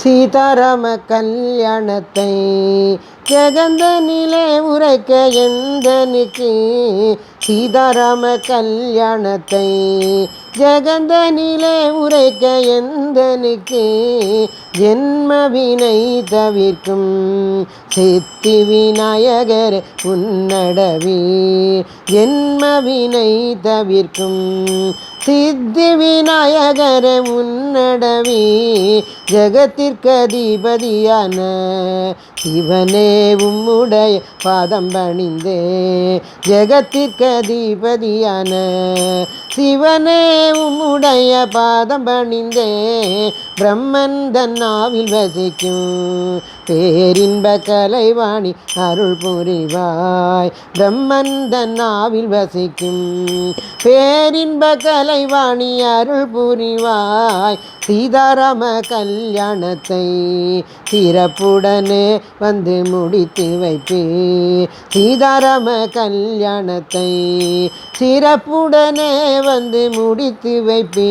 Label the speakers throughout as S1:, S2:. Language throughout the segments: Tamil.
S1: சீதாராம கல்யாணத்தை ஜெகந்தனிலே உரைக்க எந்தனுக்கு சீதாராம கல்யாணத்தை ஜெகந்தனிலே உரைக்க எந்தனுக்கு ஜென்மவினை தவிர்க்கும் சித்தி விநாயகர் உன்னடவி ஜென்மவினை தவிர்க்கும் சித்தி விநாயகர முன்னடவி ஜகத்திற்கு அதிபதியான சிவனே உம்முடைய பாதம் பணிந்தே ஜகத்திற்கு அதிபதியான சிவனே உம்முடைய பாதம் பணிந்தே பிரம்மன் தன்னாவில் வசிக்கும் பேரின்ப கலைவாணி அருள் புரிவாய் பிரம்மன் தன்னாவில் வசிக்கும் பேரின்ப கலைவாணி அருள் புரிவாய் சீதாராம கல்யாணத்தை சிறப்புடனே வந்து முடித்து வைப்பே சீதாராம கல்யாணத்தை சிறப்புடனே வந்து முடித்து வைப்பே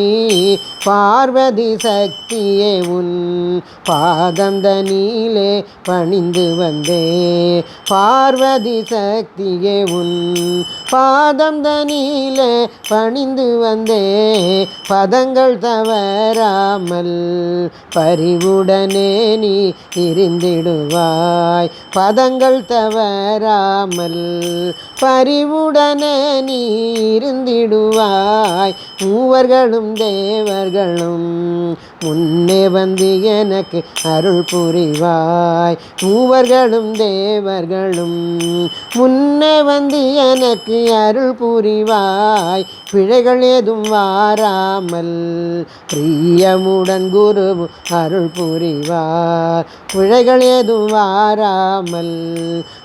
S1: பார்வதி சக்தியே உன் பாதம் தனிலே பணிந்து வந்தே பார்வதி சக்தியே உன் பாதம் தனிலே பணிந்து வந்தே பதங்கள் தவறாமல் பரிவுடனே நீ இருந்திடுவாய் பதங்கள் தவறாமல் பரிவுடனே நீ இருந்திடுவாய் மூவர்களும் தேவர்களும் முன்னே வந்து எனக்கு அருள் புரிவாய் மூவர்களும் தேவர்களும் முன்னே வந்து எனக்கு அருள் புரிவாய் பிழைகள் ஏதும் வாராமல் பிரியமுடன் குரு அருள் புரிவார் பிழைகள் ஏதும் வாராமல்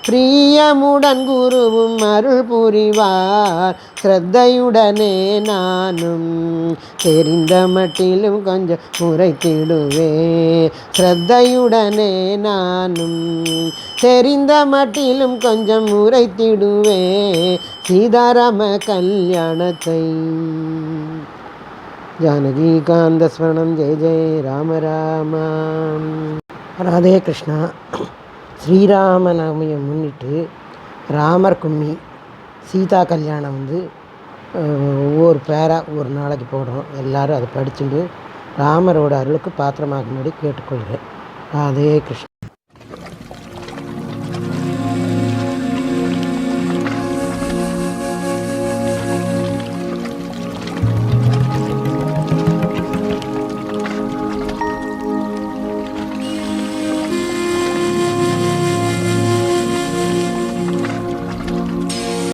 S1: பிரியமுடன் குருவும் அருள் புரிவார் ஸ்ரத்தையுடனே நானும் தெரிந்த மட்டிலும் கொஞ்சம் உரைத்திடுவே ஸ்ரத்தையுடனே நானும் தெரிந்த மட்டிலும் கொஞ்சம் உரைத்திடுவே சீதாராம கல்யாணத்தை ஜானகீகாந்த ஸ்மரணம் ஜெய ஜெய ராம ராம. ராதே கிருஷ்ணா. ஸ்ரீராம நவமியை முன்னிட்டு ராமர் கும்மி சீதா கல்யாணம் ஒவ்வொரு பேராக ஒரு நாளைக்கு போடுறோம். எல்லோரும் அதை படிச்சுட்டு ராமரோட அருளுக்கு பாத்திரமாகும்படி கேட்டுக்கொள்கிறேன். ராதே கிருஷ்ணா.